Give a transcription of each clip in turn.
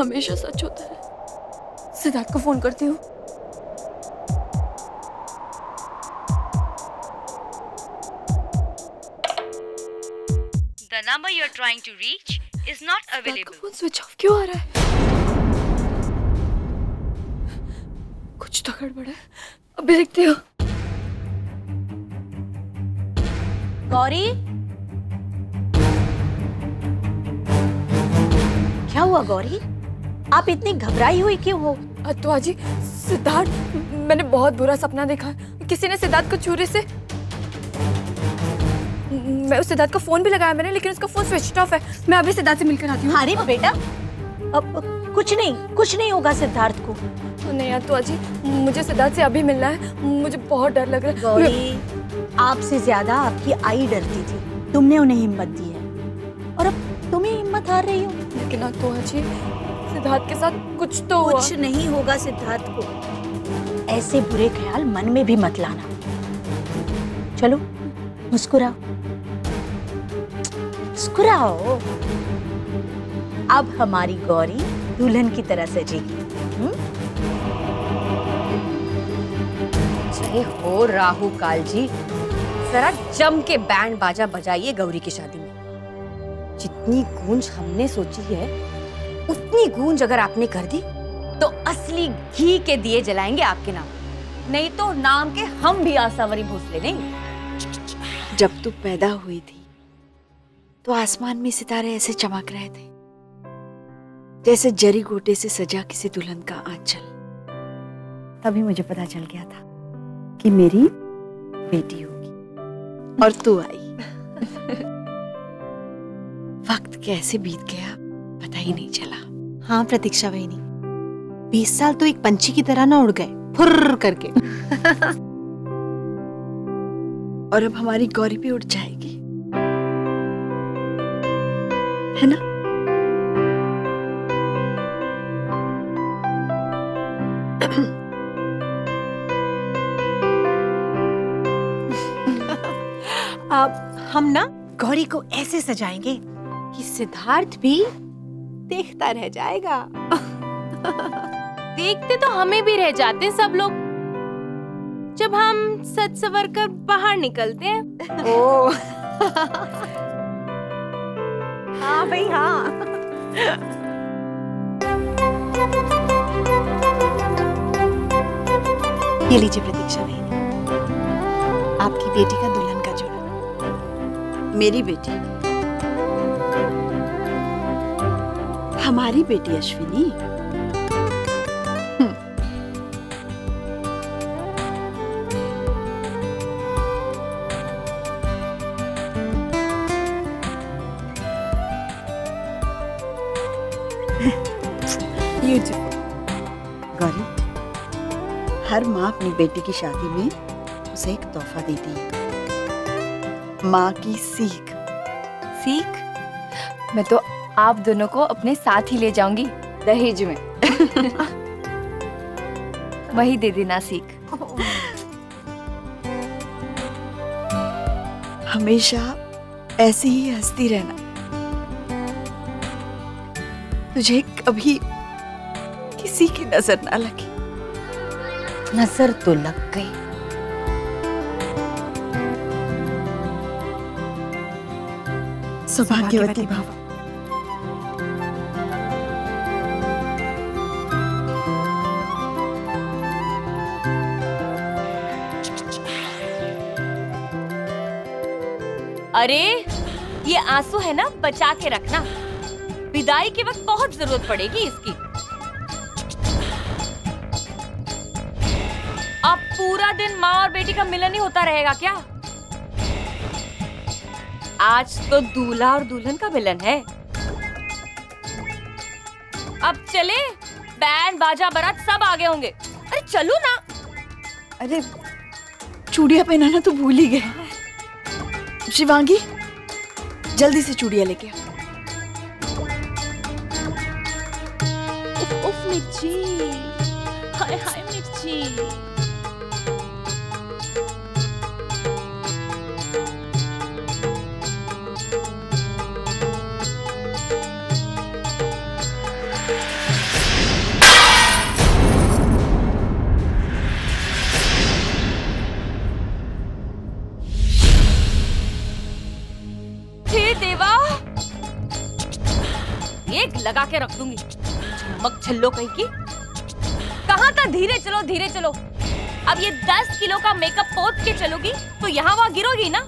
हमेशा सच होता है। सिद्धार्थ को फोन करती हूँ। The number you're trying to reach is not available. Phone switch off क्यों आ रहा है? कुछ तो गड़बड़ है। अभी देखती हूँ। गौरी, क्या हुआ गौरी? आप इतनी घबराई हुई क्यों हो? तो जी सिद्धार्थ, मैंने बहुत बुरा सपना देखा। किसी ने सिद्धार्थ को छुरी से, मैं उस सिद्धार्थ का फोन भी लगाया मैंने, लेकिन उसका फोन स्विच ऑफ है। मैं अभी सिद्धार्थ से मिलकर आती हूँ। अरे बेटा, अब कुछ नहीं होगा सिद्धार्थ को। नहीं तो जी, मुझे सिद्धार्थ से अभी मिलना है। मुझे बहुत डर लग रहा है। गौरी, आपसे ज्यादा आपकी आई डरती थी, तुमने उन्हें हिम्मत दी है और अब तुम ही हिम्मत हार रही हो। लेकिन तो जी, सिद्धार्थ के साथ कुछ तो हुआ। कुछ नहीं होगा सिद्धार्थ को। ऐसे बुरे ख्याल मन में भी मत लाना। चलो मुस्कुराओ, मुस्कुराओ। अब हमारी गौरी दुल्हन की तरह सजेगी। जय हो राहु काल जी, जरा जम के बैंड बाजा बजाइए गौरी की शादी में। जितनी गूंज हमने सोची है, उतनी गूंज अगर आपने कर दी तो असली घी के दिए जलाएंगे आपके नाम, नहीं तो नाम के हम भी आसावरी भोसले नहीं। जब तू पैदा हुई थी तो आसमान में सितारे ऐसे चमक रहे थे जैसे जरी गोटे से सजा किसी दुल्हन का आंचल। तभी मुझे पता चल गया था कि मेरी बेटी होगी और तू आई। वक्त कैसे बीत गया पता ही नहीं चला। हाँ प्रतीक्षा बहनी, 20 साल तो एक पंछी की तरह ना उड़ गए फुर्र करके। और अब हमारी गौरी भी उड़ जाएगी, है ना? अब हम ना गौरी को ऐसे सजाएंगे कि सिद्धार्थ भी देखता रह जाएगा। देखते तो हमें भी रह जाते हैं सब लोग जब हम सज सवर कर बाहर निकलते हैं। ओ हाँ भाई हाँ। ये लीजिए प्रतीक्षा बहनी, आपकी बेटी का दुल्हन का जोड़ा। मेरी बेटी, हमारी बेटी अश्विनी। गौरी, हर माँ अपनी बेटी की शादी में उसे एक तोहफा देती है, माँ की सीख। सीख? मैं तो आप दोनों को अपने साथ ही ले जाऊंगी दहेज में। वही दे देना सीख। हमेशा ऐसी ही हंसती रहना, तुझे कभी किसी की नजर ना लगी। नजर तो लग गई। सौभाग्यवती भव। अरे ये आंसू है ना, बचा के रखना, विदाई के वक्त बहुत जरूरत पड़ेगी इसकी। अब पूरा दिन माँ और बेटी का मिलन ही होता रहेगा क्या? आज तो दूल्हा और दुल्हन का मिलन है। अब चले, बैंड बाजा बारात सब आगे होंगे। अरे चलो ना। अरे चूड़ियां पहनाना तो भूल ही गए। शिवांगी, जल्दी से चूड़ियां लेके आ। उफ मिर्ची, हाय हाय मिर्ची। लगा के रख दूंगी। चमक छल्लो कहीं की। कहाँ था? धीरे चलो धीरे चलो। अब ये 10 किलो का मेकअप पोत के चलोगी तो यहाँ वहाँ गिरोगी ना।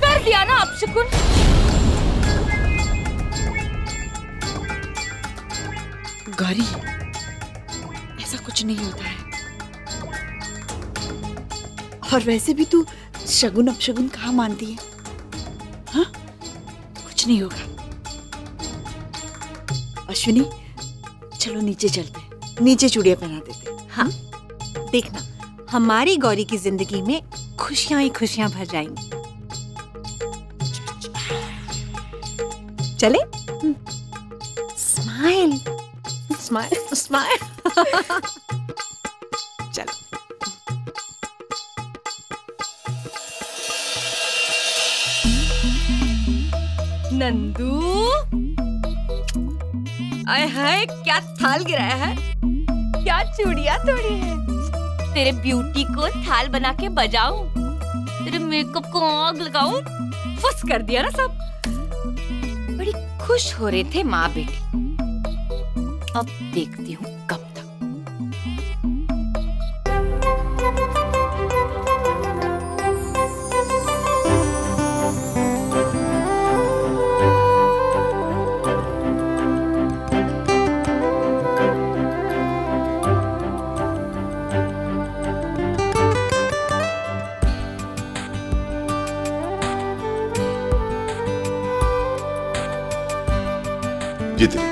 कर दिया ना अपशकुन। गौरी, ऐसा कुछ नहीं होता है। और वैसे भी तू शगुन अपशगुन कहाँ मानती है? हाँ, कुछ नहीं होगा। अश्विनी, चलो नीचे चलते हैं, नीचे चूड़ियां पहना देते हैं। हाँ, देखना हमारी गौरी की जिंदगी में खुशियां ही खुशियां भर जाएंगी। चले? Smile smile smile. चलो। नंदू, आय हाय क्या थाल गिराया है, क्या चूड़ियां तोड़ी है। तेरे ब्यूटी को थाल बना के बजाऊं, तेरे मेकअप को आग लगाऊं, फुस कर दिया ना सब। बड़ी खुश हो रहे थे माँ बेटी, अब देखती हूँ कब तक। जितनी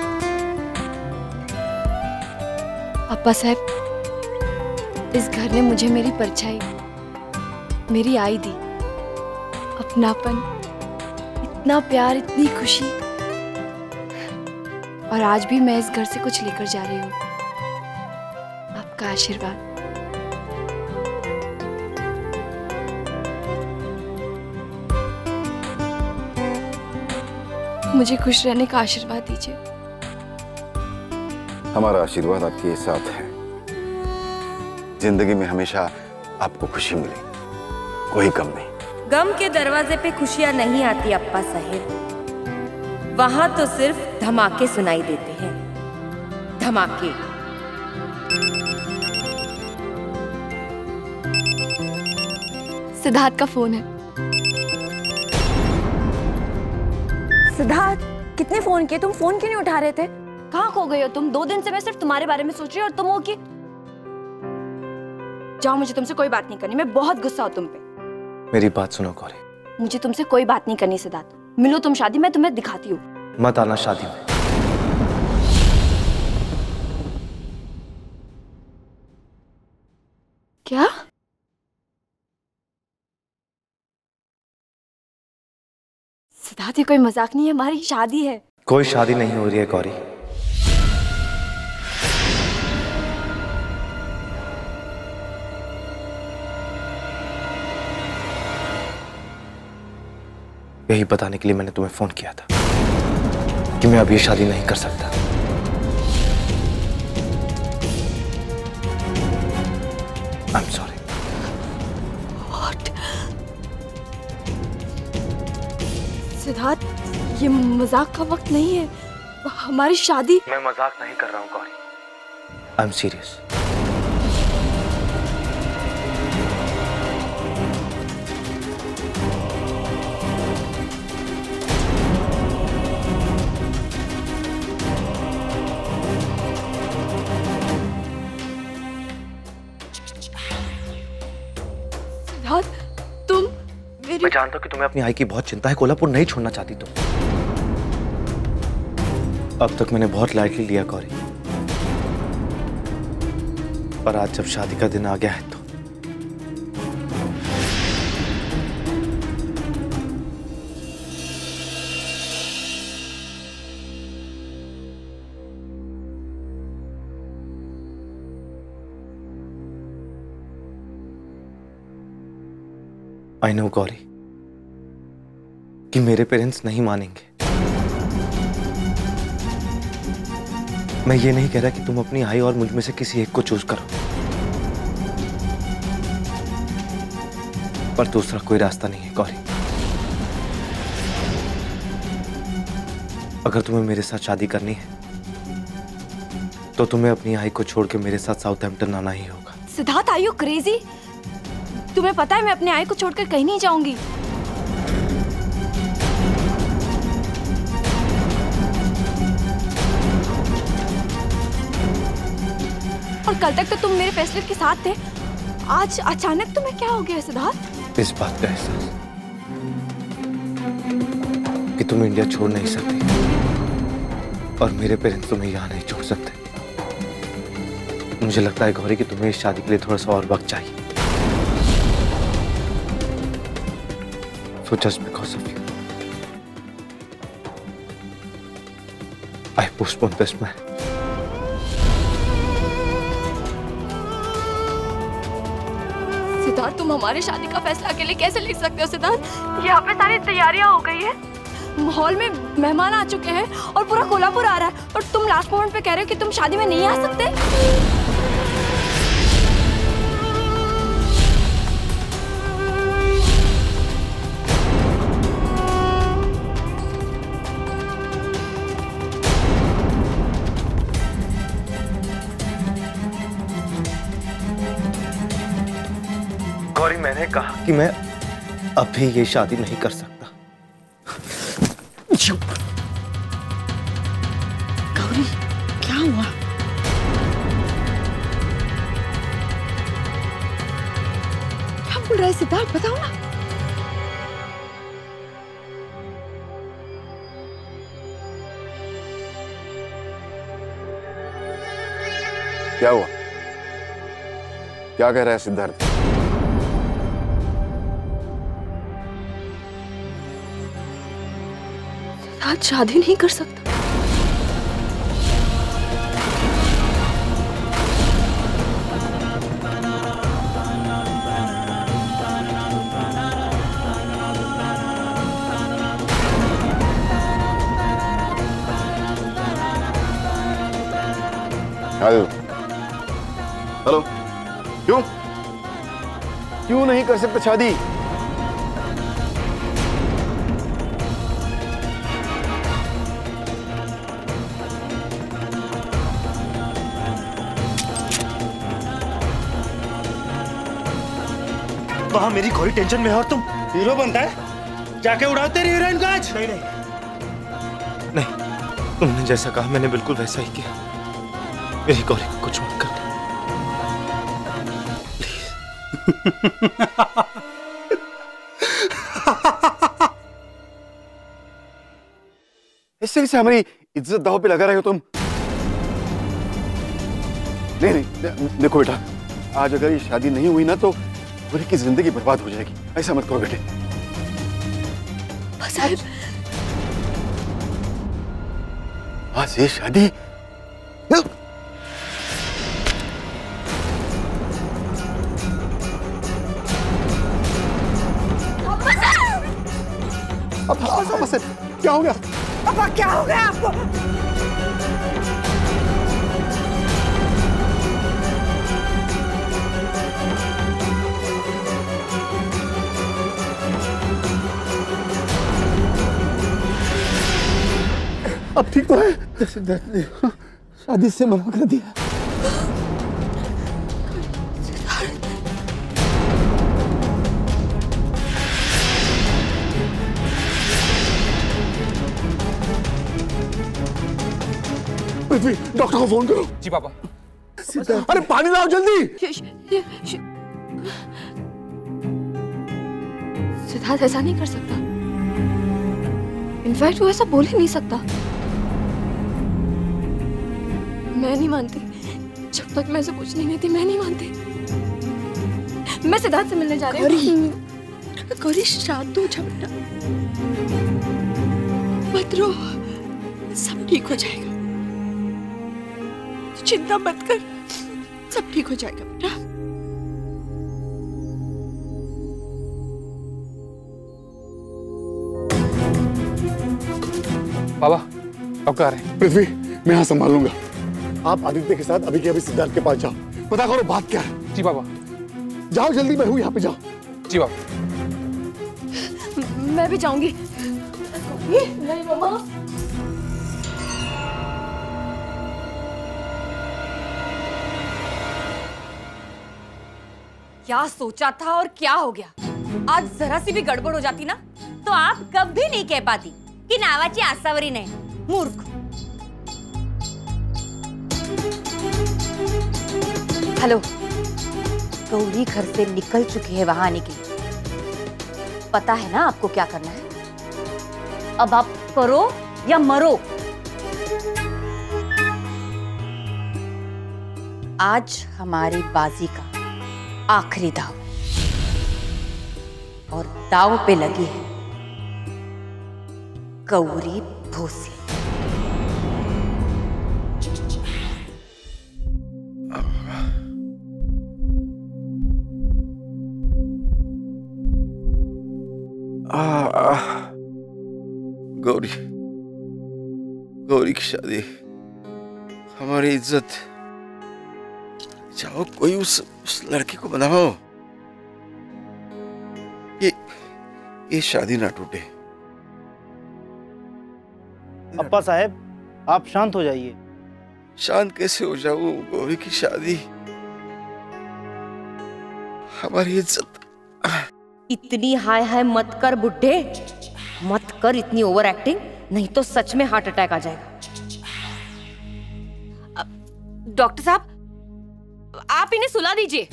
पापा साहब, इस घर ने मुझे मेरी परछाई, मेरी आई दी, अपनापन, इतना प्यार, इतनी खुशी। और आज भी मैं इस घर से कुछ लेकर जा रही हूँ, आपका आशीर्वाद। मुझे खुश रहने का आशीर्वाद दीजिए। हमारा आशीर्वाद आपके साथ है। जिंदगी में हमेशा आपको खुशी मिले, कोई गम नहीं। गम के दरवाजे पे खुशियां नहीं आती अप्पा साहेब, वहां तो सिर्फ धमाके सुनाई देते हैं, धमाके। सिद्धार्थ का फोन है। सिद्धार्थ, कितने फोन किए, तुम फोन क्यों नहीं उठा रहे थे? कहाँ खो गए हो तुम? 2 दिन से मैं सिर्फ तुम्हारे बारे में सोच रही हूँ और तुम हो कि जाओ, मुझे तुमसे कोई बात नहीं करनी, मैं बहुत गुस्सा हूँ तुम पे। मेरी बात सुनो गौरी, मुझे तुमसे कोई बात नहीं करनी सिद्धार्थ। मिलो तुम शादी में, तुम्हें दिखाती हूँ। मत आना शादी में। क्या? सिद्धार्थ, ये कोई मजाक नहीं है, हमारी शादी है। कोई शादी नहीं हो रही है गौरी। यही बताने के लिए मैंने तुम्हें फोन किया था कि मैं अब ये शादी नहीं कर सकता। I am sorry. सिद्धार्थ, ये मजाक का वक्त नहीं है, हमारी शादी। मैं मजाक नहीं कर रहा हूँ गौरी, आई एम सीरियस। तुम मेरी... मैं जानता हूँ कि तुम्हें अपनी आई की बहुत चिंता है, कोल्हापुर नहीं छोड़ना चाहती तुम। अब तक मैंने बहुत लाइटली लिया गौरी, पर आज जब शादी का दिन आ गया है तो आई नो गौरी कि मेरे पेरेंट्स नहीं मानेंगे। मैं ये नहीं कह रहा कि तुम अपनी आई और मुझ में से किसी एक को चूज करो, पर दूसरा कोई रास्ता नहीं है गौरी। अगर तुम्हें मेरे साथ शादी करनी है तो तुम्हें अपनी आई को छोड़ के मेरे साथ साउथहैम्पटन आना ही होगा। Siddharth, are you crazy? तुम्हें पता है मैं अपने आई को छोड़कर कहीं नहीं जाऊंगी। और कल तक तो तुम मेरे फैसले के साथ थे, आज अचानक तुम्हें क्या हो गया सिद्धार्थ? इस बात का एहसास कि तुम इंडिया छोड़ नहीं सकती और मेरे पेरेंट्स तुम्हें यहाँ नहीं छोड़ सकते। मुझे लगता है गौरी कि तुम्हें इस शादी के लिए थोड़ा सा और वक्त चाहिए। So just because of you, I postponed this marriage. Siddharth, तुम हमारी शादी का फैसला अकेले कैसे ले सकते हो सिद्धार्थ? यहाँ पे सारी तैयारियां हो गई है, हॉल में मेहमान आ चुके हैं और पूरा कोल्हापुर आ रहा है, और तुम लास्ट मोमेंट पे कह रहे हो कि तुम शादी में नहीं आ सकते। गौरी, मैंने कहा कि मैं अभी ये शादी नहीं कर सकता। गौरी, क्या हुआ? क्या बोल रहा है सिद्धार्थ, बताओ ना। क्या हुआ? क्या कह रहा है सिद्धार्थ? आज शादी नहीं कर सकता। हेलो, हेलो, क्यों क्यों नहीं कर सकते शादी? वहां मेरी गौरी टेंशन में है और तुम हीरो बनता है, जाके उड़ाओ तेरी हीरोइन को आज। नहीं नहीं नहीं, तुमने जैसा कहा मैंने बिल्कुल वैसा ही किया। मेरी गौरी को कुछ मत करना इससे कैसे हमारी इज्जत दांव पे लगा रहे हो तुम? नहीं नहीं, देखो बेटा, आज अगर ये शादी नहीं हुई ना तो गौरी की जिंदगी बर्बाद हो जाएगी। ऐसा मत करो बेटे। आज ये शादी क्या हो गया? पापा, क्या हो गया आपको? अब ठीक तो है? शादी से मना कर दिया। पृथ्वी, डॉक्टर को फोन करो। जी पापा। अरे पानी लाओ जल्दी। सिद्धार्थ ऐसा नहीं कर सकता। इनफैक्ट वो ऐसा बोल ही नहीं सकता। मैं नहीं मानती, जब तक मैं ऐसे कुछ नहीं कहती मैं नहीं मानती। मैं सिद्धार्थ से मिलने जा रही हूँ। गौरी, शांत हो जा बेटा, मत रो, सब ठीक हो जाएगा। चिंता मत कर, सब ठीक हो जाएगा बेटा। बाबा, डॉक्टर आ रहे हैं। पृथ्वी, मैं यहाँ संभाल लूंगा। आप आदित्य के साथ अभी के अभी सिद्धार्थ के पास जाओ, पता करो बात क्या है। जी बाबा। जाओ जल्दी, मैं हूँ यहाँ पे, जाओ। जी बाबा। मैं भी जाऊंगी। नहीं मम्मा। क्या सोचा था और क्या हो गया? आज जरा सी भी गड़बड़ हो जाती ना तो आप कभी नहीं कह पाती कि नावाची आसावरी नहीं। मूर्ख। हेलो, गौरी घर से निकल चुकी है वहां आने के लिए। पता है ना आपको क्या करना है? अब आप करो या मरो। आज हमारी बाजी का आखिरी दाव, और दाव पे लगी है गौरी भोसले। गौरी, गौरी की शादी, हमारी इज्जत। जाओ कोई उस लड़के को बनाओ, ये शादी ना टूटे। अप्पा साहब, आप शांत हो जाइए। शांत कैसे हो जाऊं? गौरी की शादी, हमारी इज्जत। इतनी हाय हाय मत कर बुड्ढे, मत कर इतनी ओवर एक्टिंग, नहीं तो सच में हार्ट अटैक आ जाएगा। डॉक्टर साहब, आप इन्हें सुला दीजिए।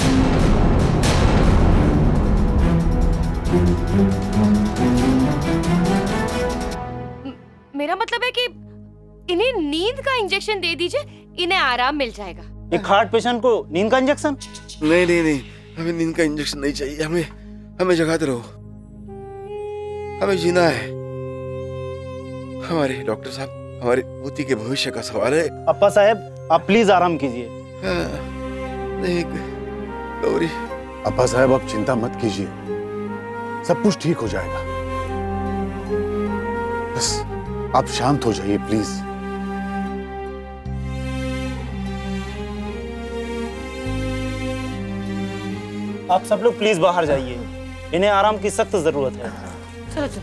मेरा मतलब है कि इन्हें नींद का इंजेक्शन दे दीजिए, इन्हें आराम मिल जाएगा। एक हार्ट पेशेंट को नींद का इंजेक्शन? नहीं नहीं नहीं, हमें नींद का इंजेक्शन नहीं चाहिए। हमें जगाते रहो, हमें जीना है। हमारे डॉक्टर साहब, हमारे पोती के भविष्य का सवाल है। अप्पा साहब, आप प्लीज आराम कीजिए। नहीं गौरी। अप्पा साहब, आप चिंता मत कीजिए, सब कुछ ठीक हो जाएगा। बस आप शांत हो जाइए प्लीज। आप सब लोग प्लीज बाहर जाइए, इन्हें आराम की सख्त जरूरत है। चलो चलो।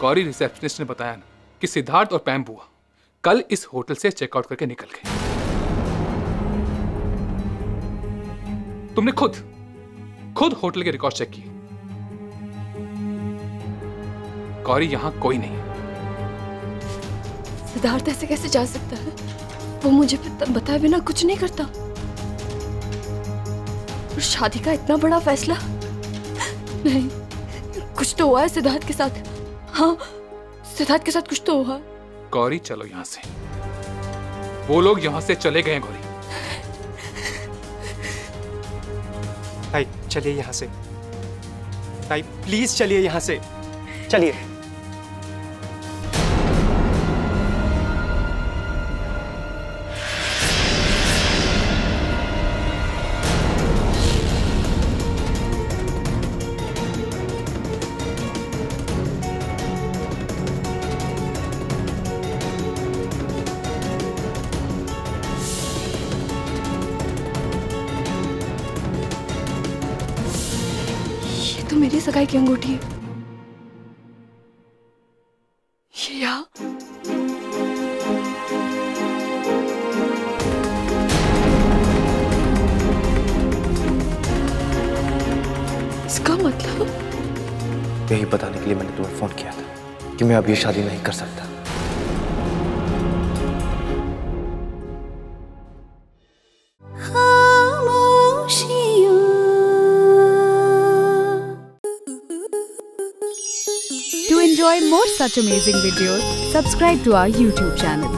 गौरी रिसेप्शनिस्ट ने बताया ना कि सिद्धार्थ और पैम बुआ कल इस होटल से चेकआउट करके निकल गए। तुमने खुद होटल के रिकॉर्ड चेक किए। गौरी, यहां कोई नहीं। सिद्धार्थ ऐसे कैसे जा सकता है? वो मुझे बताए बिना कुछ नहीं करता। और शादी का इतना बड़ा फैसला? नहीं, कुछ तो हुआ है सिद्धार्थ के साथ। हाँ, सिद्धार्थ के साथ कुछ तो हुआ। गौरी, चलो यहां से। वो लोग यहां से चले गए। गौरी, भाई चलिए यहां से। भाई प्लीज चलिए यहां से, चलिए। तो मेरी सगाई की अंगूठी है। ये यहाँ? इसका मतलब? यही बताने के लिए मैंने तुम्हें फोन किया था कि मैं अब ये शादी नहीं कर सकता। To enjoy more such amazing videos, subscribe to our YouTube channel.